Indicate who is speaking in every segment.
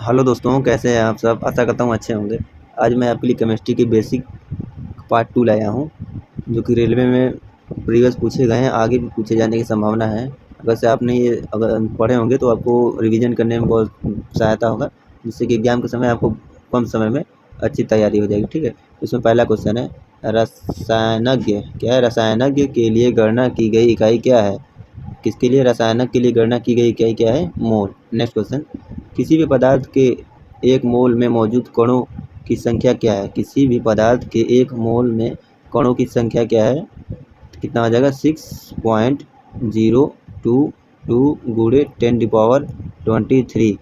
Speaker 1: Hello दोस्तों, कैसे हैं आप सब। आशा करता हूँ अच्छे होंगे। आज मैं आपके लिए केमिस्ट्री की बेसिक पार्ट 2 लाया हूँ, जो कि रेलवे में प्रीवियस पूछे गए हैं, आगे भी पूछे जाने की संभावना है। अगर से आपने ये अगर पढ़े होंगे तो आपको रिवीजन करने में बहुत सहायता होगा, जिससे कि एग्जाम के समय आपको कम समय में अच्छी तैयारी हो जाएगी। ठीक है, इसमें पहला क्वेश्चन है, रसायनज्ञ क्या है? रसायनज्ञ के लिए गणना की गई इकाई क्या है? किसके लिए? रसायनज्ञ के लिए गणना की गई इकाई क्या है? मोल। नेक्स्ट क्वेश्चन, किसी भी पदार्थ के एक मोल में मौजूद कणों की संख्या क्या है? किसी भी पदार्थ के एक मोल में कणों की संख्या क्या है? कितना आ जाएगा? 6.022 गुणे 10⁻23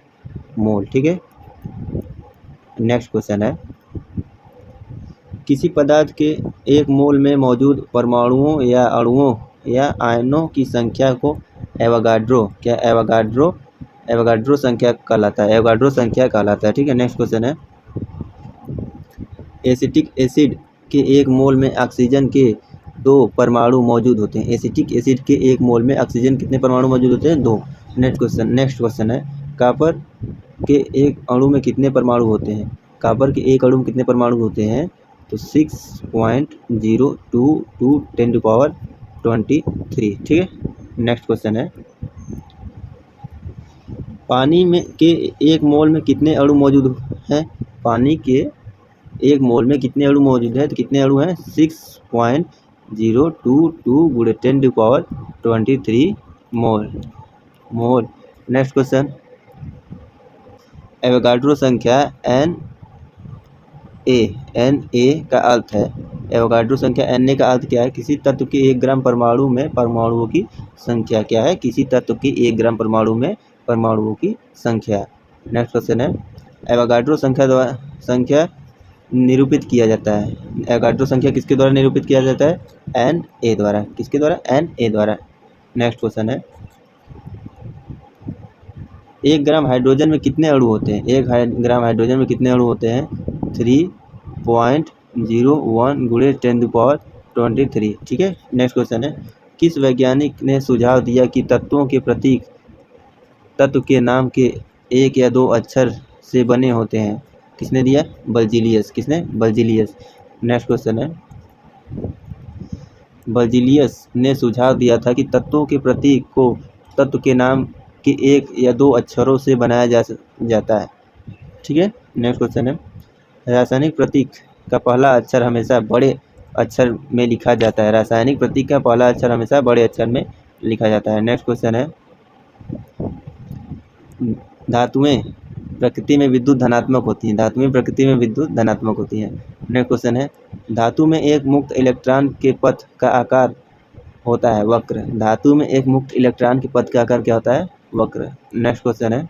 Speaker 1: मोल। ठीक है, नेक्स्ट क्वेश्चन है, किसी पदार्थ के एक मोल में मौजूद परमाणुओं या अणुओं या आयनों की संख्या को एवोगाड्रो एवोगाड्रो संख्या कहलाता है। एवोगाड्रो संख्या कहलाता है। ठीक है, नेक्स्ट क्वेश्चन है, एसिटिक एसिड के एक मोल में ऑक्सीजन के 2 परमाणु मौजूद होते हैं। एसिटिक एसिड के एक मोल में ऑक्सीजन कितने परमाणु मौजूद होते हैं? 2। नेक्स्ट क्वेश्चन है, कापर के एक अणु में कितने परमाणु होते हैं? कापर के एक अणु में कितने परमाणु होते हैं? तो 6.022 10⁻23। ठीक है, नेक्स्ट क्वेश्चन है, पानी में के एक मोल में कितने अणु मौजूद हैं? पानी के एक मोल में कितने अणु मौजूद है? तो कितने अणु हैं? 6.022 गुणे 10⁻23 मोल। नेक्स्ट क्वेश्चन, एवोगाड्रो संख्या Na का अर्थ है, एवोगाड्रो संख्या Na का अर्थ क्या है? किसी तत्व के 1 ग्राम परमाणु में परमाणुओं की संख्या क्या है? किसी तत्व के 1 ग्राम परमाणु में परमाणुओं की संख्या। नेक्स्ट क्वेश्चन है, एवोगाड्रो संख्या निरूपित किया जाता है। एवोगाड्रो संख्या किसके द्वारा निरूपित किया जाता है? Na द्वारा। किसके द्वारा? Na द्वारा। नेक्स्ट क्वेश्चन है, 1 ग्राम हाइड्रोजन में कितने अणु होते हैं? 1 ग्राम हाइड्रोजन में कितने अणु होते हैं? 3.01 गुणे 10⁻23। ठीक है, नेक्स्ट क्वेश्चन है, किस वैज्ञानिक ने सुझाव दिया कि तत्वों के प्रतीक तत्व के नाम के 1 या 2 अक्षर से बने होते हैं? किसने दिया? बर्जीलियस। किसने? बर्जीलियस। नेक्स्ट क्वेश्चन है, बर्जीलियस ने सुझाव दिया था कि तत्वों के प्रतीक को तत्व के नाम के 1 या 2 अक्षरों से बनाया जाता है। ठीक है, नेक्स्ट क्वेश्चन है, रासायनिक प्रतीक का पहला अक्षर हमेशा बड़े अक्षर में लिखा जाता है। रासायनिक प्रतीक का पहला अक्षर हमेशा बड़े अक्षर में लिखा जाता है। नेक्स्ट क्वेश्चन है, धातुएं प्रकृति में विद्युत धनात्मक होती हैं। धातुएं प्रकृति में विद्युत धनात्मक होती हैं। नेक्स्ट क्वेश्चन है, धातु में एक मुक्त इलेक्ट्रॉन के पथ का आकार होता है वक्र। धातु में एक मुक्त इलेक्ट्रॉन के पथ का आकार क्या होता है? वक्र। नेक्स्ट क्वेश्चन है,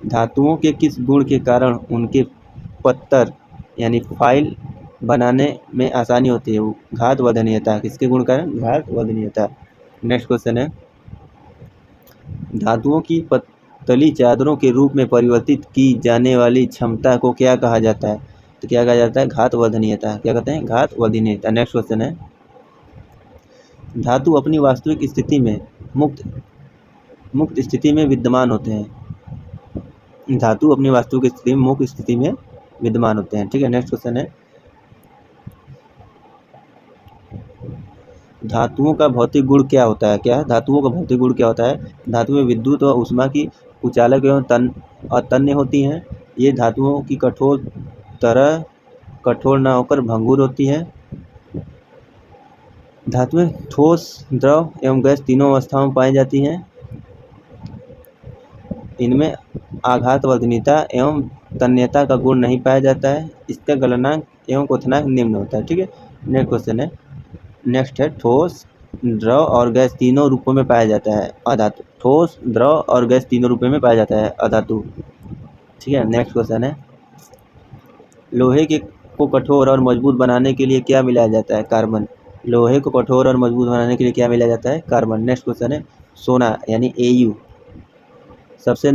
Speaker 1: धातुओं के किस गुण के कारण उनके पत्तर यानी फाइल बनाने में आसानी होती है? घात वर्धनीयता। किसके गुण कारण? घात वर्धनीयता। नेक्स्ट क्वेश्चन है, धातुओं की पतली चादरों के रूप में परिवर्तित की जाने वाली क्षमता को क्या कहा जाता है? तो क्या कहा जाता है? घात वर्धनीयता। क्या कहते हैं? घात वर्धनीयता। नेक्स्ट क्वेश्चन है, धातु अपनी वास्तविक स्थिति में मुक्त स्थिति में विद्यमान होते हैं। धातु अपनी वास्तविक स्थिति में मुक्त स्थिति में विद्यमान होते हैं। ठीक है, नेक्स्ट क्वेश्चन है, धातुओं का भौतिक गुण क्या होता है? क्या है? धातुओं का भौतिक गुण क्या होता है? धातु में विद्युत और ऊष्मा की कुचालक एवं अतन्य होती हैं। ये धातुओं की कठोर न होकर भंगुर होती हैं। धातुएं ठोस, द्रव एवं गैस तीनों अवस्थाओं में पाई जाती हैं। इनमें आघात वर्धनीयता एवं तन्यता का गुण नहीं पाया जाता है। इसका गलनांक एवं क्वथनांक निम्न होता है। ठीक है, नेक्स्ट क्वेश्चन है, नेक्स्ट है, ठोस, द्रव और गैस तीनों रूपों में पाया जाता है अधातु। ठोस, द्रव और गैस तीनों रूपों में पाया जाता है अधातु। ठीक है, नेक्स्ट क्वेश्चन है, लोहे को कठोर और मजबूत बनाने के लिए क्या मिलाया जाता है? कार्बन। लोहे को कठोर और मजबूत बनाने के लिए क्या मिलाया जाता है? कार्बन। नेक्स्ट क्वेश्चन है, सोना यानी Au सबसे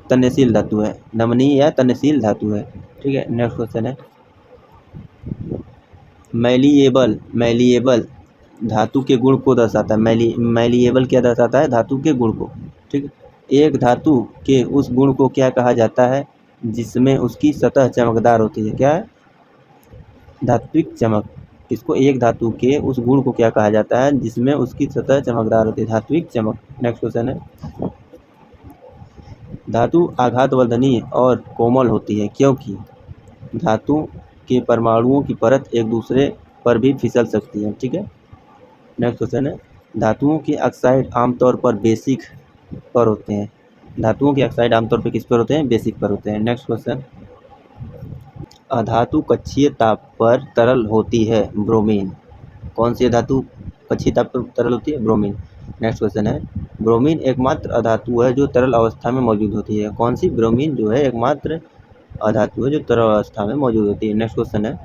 Speaker 1: तन्यशील धातु है, नमनीय या तन्यशील धातु है। ठीक है, नेक्स्ट क्वेश्चन है, मैलिएबल धातु के गुण को दर्शाता है। मैलिएबल क्या दर्शाता है? धातु के गुण को। ठीक है, एक धातु के उस गुण को क्या कहा जाता है जिसमें उसकी सतह चमकदार होती है? क्या है? धात्विक चमक। इसको एक धातु के उस गुण को क्या कहा जाता है जिसमें उसकी सतह चमकदार होती है? धात्विक चमक। नेक्स्ट क्वेश्चन है, धातु आघातवर्धनीय और कोमल होती है क्योंकि धातु के परमाणुओं की परत एक दूसरे पर भी फिसल सकती है। ठीक है। नेक्स्ट क्वेश्चन है, धातुओं के ऑक्साइड आमतौर पर बेसिक पर होते हैं। धातुओं के ऑक्साइड आमतौर पर किस पर होते हैं? बेसिक पर होते हैं। नेक्स्ट क्वेश्चन, अधातु कक्षीय ताप पर तरल होती है। ब्रोमीन। कौन सी धातु कक्षीय ताप पर तरल होती है? ब्रोमीन। नेक्स्ट क्वेश्चन है, ब्रोमीन एकमात्र अधातु है जो तरल अवस्था में मौजूद होती है। कौन सी? ब्रोमीन जो है एकमात्र अधातु है जो तरल अवस्था में मौजूद होती है। नेक्स्ट क्वेश्चन है,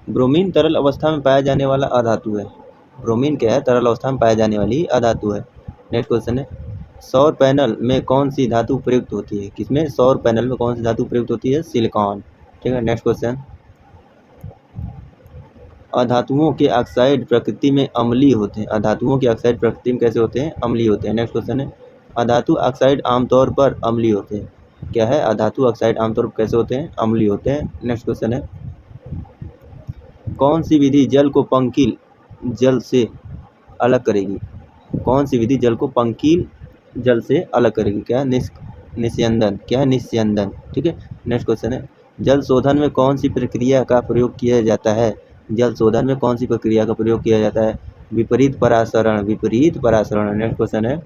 Speaker 1: ब्रोमीन तरल अवस्था में पाया जाने वाला अधातु है। ब्रोमीन क्या है? तरल अवस्था में पाया जाने वाली अधातु है। नेक्स्ट क्वेश्चन है, सौर पैनल में कौन सी धातु प्रयुक्त होती है? किसमें? सौर पैनल में कौन सी धातु प्रयुक्त होती है? सिलिकॉन। ठीक है। नेक्स्ट क्वेश्चन, अधातुओं के ऑक्साइड प्रकृति में अम्लीय होते हैं। अधातुओं के ऑक्साइड प्रकृति में कैसे होते हैं? अम्लीय होते हैं। नेक्स्ट क्वेश्चन है, अधातु ऑक्साइड आमतौर पर अम्लीय होते हैं। क्या है? अधातु ऑक्साइड आमतौर पर कैसे होते हैं? अम्लीय होते हैं। नेक्स्ट क्वेश्चन है, कौन सी विधि जल को पंकिल जल से अलग करेगी? कौन सी विधि जल को पंकिल जल से अलग करेगी? क्या? निस्यंदन। क्या है? निस्यंदन। ठीक है। नेक्स्ट क्वेश्चन है, जल शोधन में कौन सी प्रक्रिया का प्रयोग किया जाता है? जल शोधन में कौन सी प्रक्रिया का प्रयोग किया जाता है? विपरीत परासरण। विपरीत परासरण। नेक्स्ट क्वेश्चन है,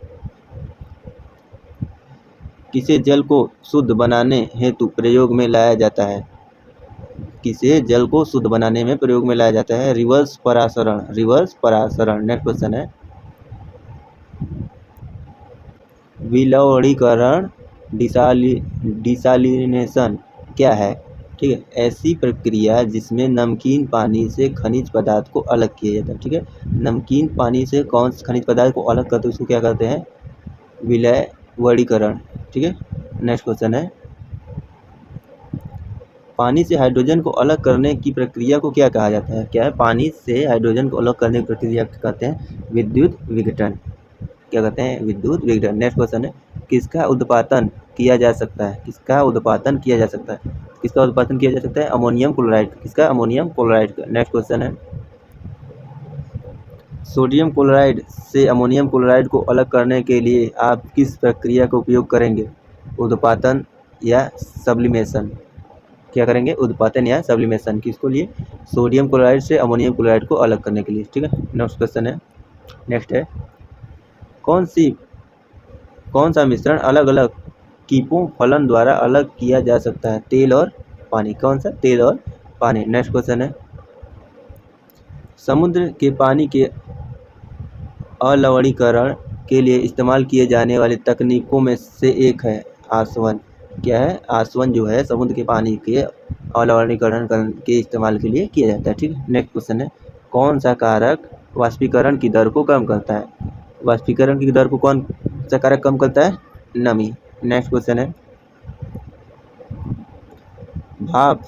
Speaker 1: किसे जल को शुद्ध बनाने हेतु प्रयोग में लाया जाता है? किसे जल को शुद्ध बनाने में प्रयोग में लाया जाता है? रिवर्स परासरण। रिवर्स परासरण। नेक्स्ट क्वेश्चन है, विलवणीकरण डिसालिनेशन क्या है? ठीक है। ऐसी प्रक्रिया जिसमें नमकीन पानी से खनिज पदार्थ को अलग किया जाता है। ठीक है। नमकीन पानी से कौन से खनिज पदार्थ को अलग करते हैं उसको क्या कहते हैं? विलवणीकरण। ठीक है। नेक्स्ट क्वेश्चन है, पानी से हाइड्रोजन को अलग करने की प्रक्रिया को क्या कहा जाता है? क्या है? पानी से हाइड्रोजन को अलग करने की प्रक्रिया को कहते हैं विद्युत विघटन। क्या कहते हैं? विद्युत विघटन। नेक्स्ट क्वेश्चन है, किसका उत्पादन किया जा सकता है? किसका उत्पादन किया जा सकता है? किसका उत्पादन किया जा सकता है? Ammonium chloride. किसका? अमोनियम क्लोराइड का। नेक्स्ट क्वेश्चन है, सोडियम क्लोराइड से अमोनियम क्लोराइड को अलग करने के लिए आप किस प्रक्रिया का उपयोग करेंगे? उत्पादन या सब्लिमेशन। क्या करेंगे? उत्पादन या सब्लिमेशन। किसको लिए? सोडियम क्लोराइड से अमोनियम क्लोराइड को अलग करने के लिए। ठीक है। नेक्स्ट क्वेश्चन है, नेक्स्ट है, कौन सा मिश्रण अलग अलग कीपों फलन द्वारा अलग किया जा सकता है? तेल और पानी। कौन सा? तेल और पानी। नेक्स्ट क्वेश्चन है, समुद्र के पानी के अलवणीकरण के लिए इस्तेमाल किए जाने वाली तकनीकों में से एक है आसवन। क्या है? आसवन जो है समुद्र के पानी के अलवणीकरण के इस्तेमाल के लिए किया जाता है। ठीक है। नेक्स्ट क्वेश्चन है, कौन सा कारक वाष्पीकरण की दर को कम करता है? वाष्पीकरण की दर को कौन सा कारक कम करता है? नमी। नेक्स्ट क्वेश्चन है, भाप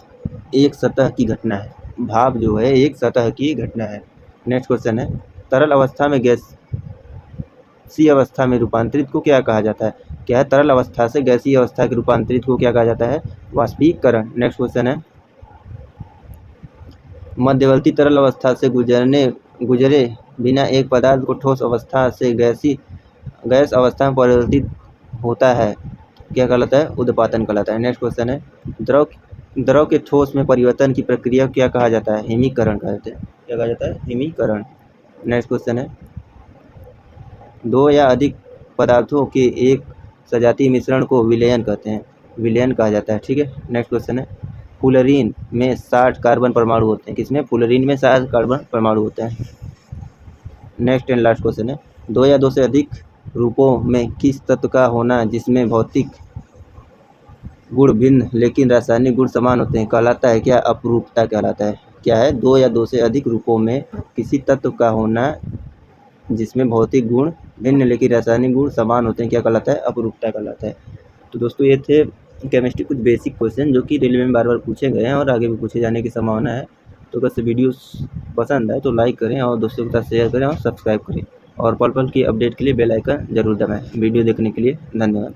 Speaker 1: एक सतह की घटना है। भाप जो है एक सतह की घटना है। नेक्स्ट क्वेश्चन है, तरल अवस्था में गैसीय अवस्था में रूपांतरित को क्या कहा जाता है? क्या है? तरल अवस्था से गैसीय अवस्था के रूपांतरित को क्या कहा जाता है? वाष्पीकरण। नेक्स्ट क्वेश्चन है, मध्यवर्ती तरल अवस्था से गुजरे बिना एक पदार्थ को ठोस अवस्था से गैस अवस्था में परिवर्तित होता है, क्या कहलाता है? उद्पातन कहलाता है। नेक्स्ट क्वेश्चन है, द्रव के ठोस में परिवर्तन की प्रक्रिया को क्या कहा जाता है? हिमीकरण कहते हैं। क्या कहा जाता है? हिमीकरण। नेक्स्ट क्वेश्चन है, दो या अधिक पदार्थों के एक सजातीय मिश्रण को विलयन कहते हैं। विलयन कहा जाता है। ठीक है। नेक्स्ट क्वेश्चन है, फुलरीन में 60 कार्बन परमाणु होते हैं। किसमें? फुलरीन में 60 कार्बन परमाणु होते हैं। नेक्स्ट एंड लास्ट क्वेश्चन है, दो या दो से अधिक रूपों में किस तत्व का होना जिसमें भौतिक गुण भिन्न लेकिन रासायनिक गुण समान होते हैं कहलाता है? क्या? अपरूपता कहलाता है। क्या है? दो या दो से अधिक रूपों में किसी तत्व का होना जिसमें भौतिक गुण भिन्न लेकिन रासायनिक गुण समान होते हैं क्या कहलाता है? अपरूपता कहलाता है। तो दोस्तों ये थे केमिस्ट्री कुछ बेसिक क्वेश्चन जो कि रेलवे में बार बार पूछे गए हैं और आगे भी पूछे जाने की संभावना है। तो अगर वीडियो पसंद आए तो लाइक करें और दोस्तों के साथ शेयर करें और सब्सक्राइब करें। और पल पल की अपडेट के लिए बेल आइकन ज़रूर दबाएं। वीडियो देखने के लिए धन्यवाद।